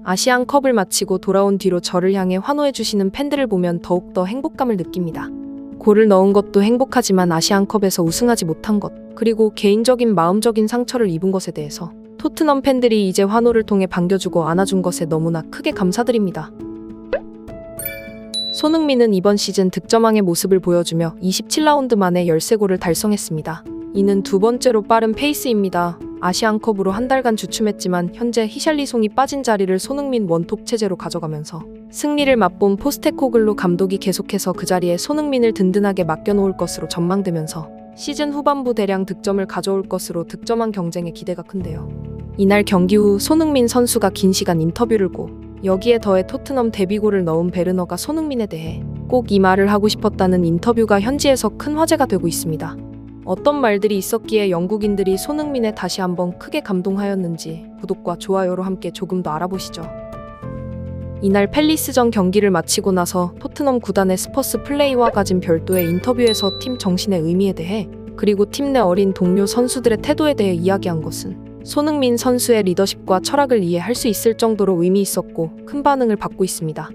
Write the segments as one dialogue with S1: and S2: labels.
S1: 아시안컵을 마치고 돌아온 뒤로 저를 향해 환호해주시는 팬들을 보면 더욱더 행복감을 느낍니다. 골을 넣은 것도 행복하지만 아시안컵에서 우승하지 못한 것, 그리고 개인적인 마음적인 상처를 입은 것에 대해서 토트넘 팬들이 이제 환호를 통해 반겨주고 안아준 것에 너무나 크게 감사드립니다. 손흥민은 이번 시즌 득점왕의 모습을 보여주며 27라운드 만에 13골을 달성했습니다. 이는 두 번째로 빠른 페이스입니다. 아시안컵으로 한 달간 주춤했지만 현재 히샬리송이 빠진 자리를 손흥민 원톱 체제로 가져가면서 승리를 맛본 포스테코글루 감독이 계속해서 그 자리에 손흥민을 든든하게 맡겨놓을 것으로 전망되면서 시즌 후반부 대량 득점을 가져올 것으로 득점왕 경쟁에 기대가 큰데요. 이날 경기 후 손흥민 선수가 긴 시간 인터뷰를 고 여기에 더해 토트넘 데뷔골을 넣은 베르너가 손흥민에 대해 꼭 이 말을 하고 싶었다는 인터뷰가 현지에서 큰 화제가 되고 있습니다. 어떤 말들이 있었기에 영국인들이 손흥민에 다시 한번 크게 감동하였는지 구독과 좋아요로 함께 조금 더 알아보시죠. 이날 팰리스전 경기를 마치고 나서 토트넘 구단의 스퍼스 플레이와 가진 별도의 인터뷰에서 팀 정신의 의미에 대해 그리고 팀 내 어린 동료 선수들의 태도에 대해 이야기한 것은 손흥민 선수의 리더십과 철학을 이해할 수 있을 정도로 의미 있었고 큰 반응을 받고 있습니다.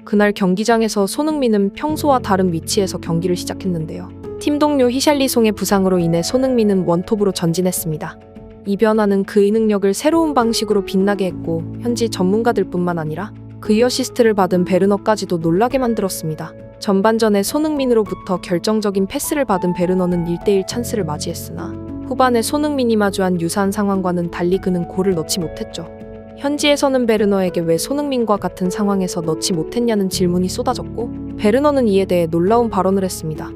S1: 그날 경기장에서 손흥민은 평소와 다른 위치에서 경기를 시작했는데요. 팀 동료 히샬리송의 부상으로 인해 손흥민은 원톱으로 전진했습니다. 이 변화는 그의 능력을 새로운 방식으로 빛나게 했고 현지 전문가들뿐만 아니라 그의 어시스트를 받은 베르너까지도 놀라게 만들었습니다. 전반전에 손흥민으로부터 결정적인 패스를 받은 베르너는 1대1 찬스를 맞이했으나 후반에 손흥민이 마주한 유사한 상황과는 달리 그는 골을 넣지 못했죠. 현지에서는 베르너에게 왜 손흥민과 같은 상황에서 넣지 못했냐는 질문이 쏟아졌고 베르너는 이에 대해 놀라운 발언을 했습니다.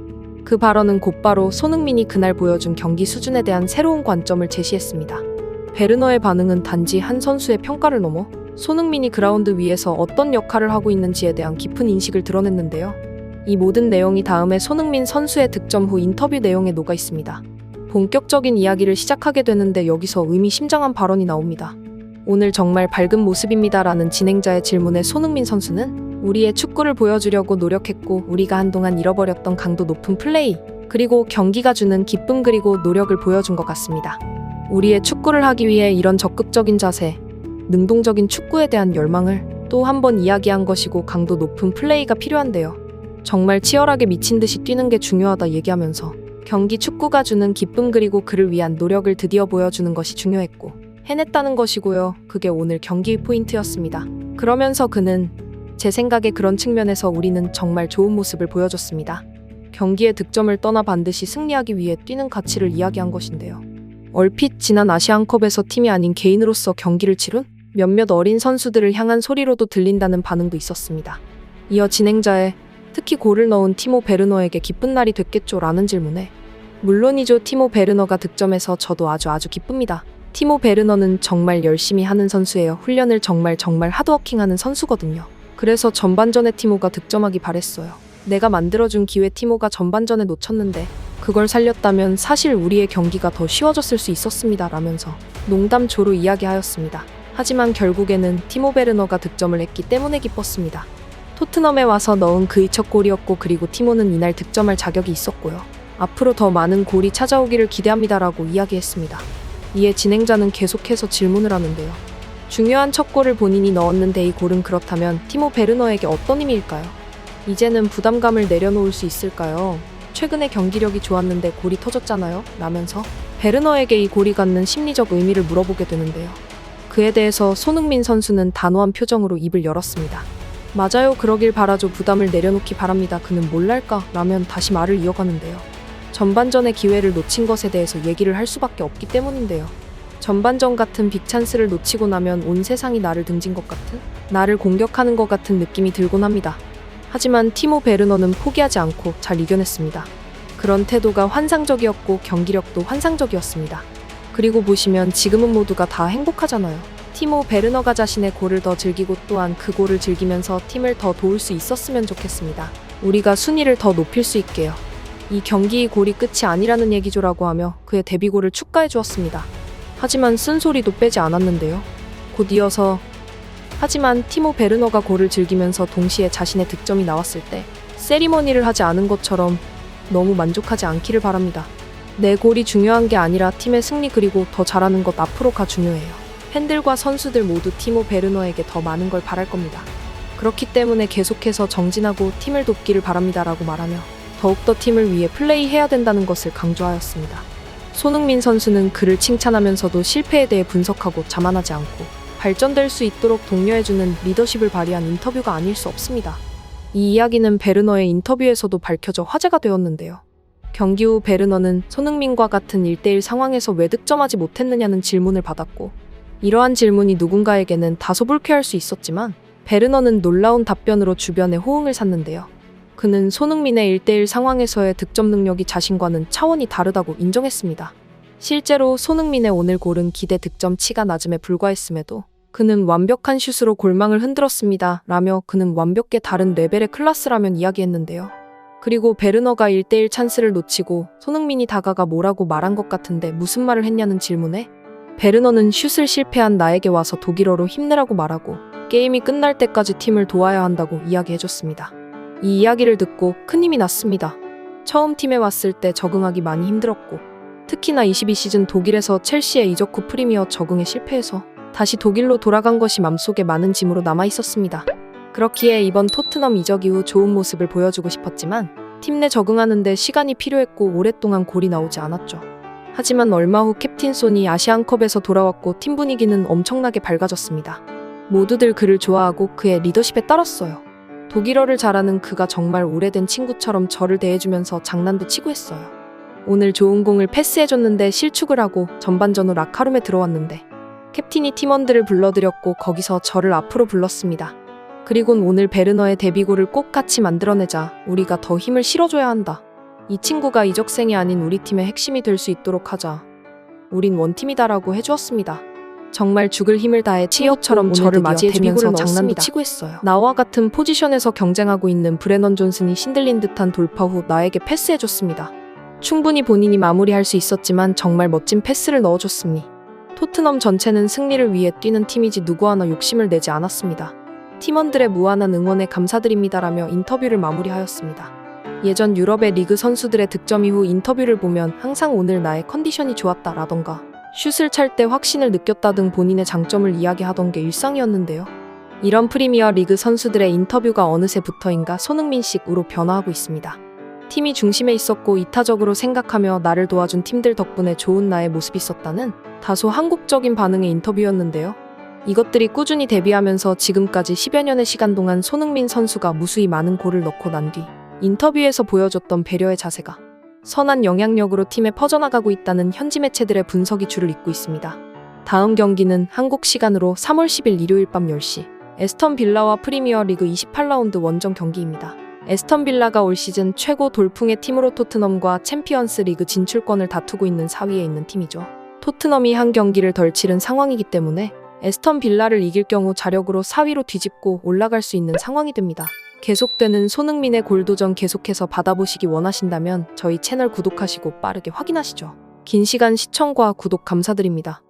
S1: 그 발언은 곧바로 손흥민이 그날 보여준 경기 수준에 대한 새로운 관점을 제시했습니다. 베르너의 반응은 단지 한 선수의 평가를 넘어 손흥민이 그라운드 위에서 어떤 역할을 하고 있는지에 대한 깊은 인식을 드러냈는데요. 이 모든 내용이 다음에 손흥민 선수의 득점 후 인터뷰 내용에 녹아 있습니다. 본격적인 이야기를 시작하게 되는데 여기서 의미심장한 발언이 나옵니다. 오늘 정말 밝은 모습입니다 라는 진행자의 질문에 손흥민 선수는 우리의 축구를 보여주려고 노력했고 우리가 한동안 잃어버렸던 강도 높은 플레이 그리고 경기가 주는 기쁨 그리고 노력을 보여준 것 같습니다. 우리의 축구를 하기 위해 이런 적극적인 자세, 능동적인 축구에 대한 열망을 또 한 번 이야기한 것이고 강도 높은 플레이가 필요한데요. 정말 치열하게 미친 듯이 뛰는 게 중요하다 얘기하면서 경기 축구가 주는 기쁨 그리고 그를 위한 노력을 드디어 보여주는 것이 중요했고 해냈다는 것이고요. 그게 오늘 경기의 포인트였습니다. 그러면서 그는 제 생각에 그런 측면에서 우리는 정말 좋은 모습을 보여줬습니다. 경기의 득점을 떠나 반드시 승리하기 위해 뛰는 가치를 이야기한 것인데요. 얼핏 지난 아시안컵에서 팀이 아닌 개인으로서 경기를 치룬 몇몇 어린 선수들을 향한 소리로도 들린다는 반응도 있었습니다. 이어 진행자의 특히 골을 넣은 티모 베르너에게 기쁜 날이 됐겠죠 라는 질문에 물론이죠. 티모 베르너가 득점해서 저도 아주 기쁩니다. 티모 베르너는 정말 열심히 하는 선수예요. 훈련을 정말 하드워킹하는 선수거든요. 그래서 전반전에 티모가 득점하기 바랬어요. 내가 만들어준 기회 티모가 전반전에 놓쳤는데 그걸 살렸다면 사실 우리의 경기가 더 쉬워졌을 수 있었습니다 라면서 농담조로 이야기하였습니다. 하지만 결국에는 티모 베르너가 득점을 했기 때문에 기뻤습니다. 토트넘에 와서 넣은 그의 첫 골이었고 그리고 티모는 이날 득점할 자격이 있었고요. 앞으로 더 많은 골이 찾아오기를 기대합니다 라고 이야기했습니다. 이에 진행자는 계속해서 질문을 하는데요. 중요한 첫 골을 본인이 넣었는데 이 골은 그렇다면 티모 베르너에게 어떤 의미일까요? 이제는 부담감을 내려놓을 수 있을까요? 최근에 경기력이 좋았는데 골이 터졌잖아요? 라면서 베르너에게 이 골이 갖는 심리적 의미를 물어보게 되는데요. 그에 대해서 손흥민 선수는 단호한 표정으로 입을 열었습니다. 맞아요. 그러길 바라죠. 부담을 내려놓기 바랍니다. 그는 뭘랄까? 라면 다시 말을 이어가는데요. 전반전의 기회를 놓친 것에 대해서 얘기를 할 수밖에 없기 때문인데요. 전반전 같은 빅찬스를 놓치고 나면 온 세상이 나를 등진 것 같은, 나를 공격하는 것 같은 느낌이 들곤 합니다. 하지만 티모 베르너는 포기하지 않고 잘 이겨냈습니다. 그런 태도가 환상적이었고 경기력도 환상적이었습니다. 그리고 보시면 지금은 모두가 다 행복하잖아요. 티모 베르너가 자신의 골을 더 즐기고 또한 그 골을 즐기면서 팀을 더 도울 수 있었으면 좋겠습니다. 우리가 순위를 더 높일 수 있게요. 이 경기의 골이 끝이 아니라는 얘기죠라고 하며 그의 데뷔골을 축하해 주었습니다. 하지만 쓴소리도 빼지 않았는데요. 곧 이어서 하지만 티모 베르너가 골을 즐기면서 동시에 자신의 득점이 나왔을 때 세리머니를 하지 않은 것처럼 너무 만족하지 않기를 바랍니다. 내 골이 중요한 게 아니라 팀의 승리 그리고 더 잘하는 것 앞으로가 중요해요. 팬들과 선수들 모두 티모 베르너에게 더 많은 걸 바랄 겁니다. 그렇기 때문에 계속해서 정진하고 팀을 돕기를 바랍니다라고 말하며 더욱더 팀을 위해 플레이해야 된다는 것을 강조하였습니다. 손흥민 선수는 그를 칭찬하면서도 실패에 대해 분석하고 자만하지 않고 발전될 수 있도록 독려해주는 리더십을 발휘한 인터뷰가 아닐 수 없습니다. 이 이야기는 베르너의 인터뷰에서도 밝혀져 화제가 되었는데요. 경기 후 베르너는 손흥민과 같은 1대1 상황에서 왜 득점하지 못했느냐는 질문을 받았고, 이러한 질문이 누군가에게는 다소 불쾌할 수 있었지만 베르너는 놀라운 답변으로 주변의 호응을 샀는데요. 그는 손흥민의 1대1 상황에서의 득점 능력이 자신과는 차원이 다르다고 인정했습니다. 실제로 손흥민의 오늘 골은 기대 득점치가 낮음에 불과했음에도 그는 완벽한 슛으로 골망을 흔들었습니다. 라며 그는 완벽히 다른 레벨의 클래스라면 이야기했는데요. 그리고 베르너가 1대1 찬스를 놓치고 손흥민이 다가가 뭐라고 말한 것 같은데 무슨 말을 했냐는 질문에 베르너는 슛을 실패한 나에게 와서 독일어로 힘내라고 말하고 게임이 끝날 때까지 팀을 도와야 한다고 이야기해줬습니다. 이 이야기를 듣고 큰 힘이 났습니다. 처음 팀에 왔을 때 적응하기 많이 힘들었고 특히나 22시즌 독일에서 첼시에 이적 후 프리미어 적응에 실패해서 다시 독일로 돌아간 것이 맘속에 많은 짐으로 남아있었습니다. 그렇기에 이번 토트넘 이적 이후 좋은 모습을 보여주고 싶었지만 팀 내 적응하는데 시간이 필요했고 오랫동안 골이 나오지 않았죠. 하지만 얼마 후 캡틴 손이 아시안컵에서 돌아왔고 팀 분위기는 엄청나게 밝아졌습니다. 모두들 그를 좋아하고 그의 리더십에 따랐어요. 독일어를 잘하는 그가 정말 오래된 친구처럼 저를 대해주면서 장난도 치고 했어요. 오늘 좋은 공을 패스해줬는데 실축을 하고 전반전후 라카룸에 들어왔는데 캡틴이 팀원들을 불러들였고 거기서 저를 앞으로 불렀습니다. 그리곤 오늘 베르너의 데뷔골을 꼭 같이 만들어내자. 우리가 더 힘을 실어줘야 한다. 이 친구가 이적생이 아닌 우리 팀의 핵심이 될 수 있도록 하자. 우린 원팀이다라고 해주었습니다. 정말 죽을 힘을 다해 치어처럼 저를 맞이해주면서 장난도 치고 했어요. 나와 같은 포지션에서 경쟁하고 있는 브레넌 존슨이 신들린 듯한 돌파 후 나에게 패스해줬습니다. 충분히 본인이 마무리할 수 있었지만 정말 멋진 패스를 넣어줬습니. 토트넘 전체는 승리를 위해 뛰는 팀이지 누구 하나 욕심을 내지 않았습니다. 팀원들의 무한한 응원에 감사드립니다라며 인터뷰를 마무리하였습니다. 예전 유럽의 리그 선수들의 득점 이후 인터뷰를 보면 항상 오늘 나의 컨디션이 좋았다라던가 슛을 찰 때 확신을 느꼈다 등 본인의 장점을 이야기하던 게 일상이었는데요. 이런 프리미어 리그 선수들의 인터뷰가 어느새부터인가 손흥민식으로 변화하고 있습니다. 팀이 중심에 있었고 이타적으로 생각하며 나를 도와준 팀들 덕분에 좋은 나의 모습이 있었다는 다소 한국적인 반응의 인터뷰였는데요. 이것들이 꾸준히 데뷔하면서 지금까지 10여 년의 시간 동안 손흥민 선수가 무수히 많은 골을 넣고 난 뒤 인터뷰에서 보여줬던 배려의 자세가 선한 영향력으로 팀에 퍼져나가고 있다는 현지 매체들의 분석이 줄을 잇고 있습니다. 다음 경기는 한국 시간으로 3월 10일 일요일 밤 10시 에스턴 빌라와 프리미어 리그 28라운드 원정 경기입니다. 에스턴 빌라가 올 시즌 최고 돌풍의 팀으로 토트넘과 챔피언스 리그 진출권을 다투고 있는 4위에 있는 팀이죠. 토트넘이 한 경기를 덜 치른 상황이기 때문에 에스턴 빌라를 이길 경우 자력으로 4위로 뒤집고 올라갈 수 있는 상황이 됩니다. 계속되는 손흥민의 골도전 계속해서 받아보시기 원하신다면 저희 채널 구독하시고 빠르게 확인하시죠. 긴 시간 시청과 구독 감사드립니다.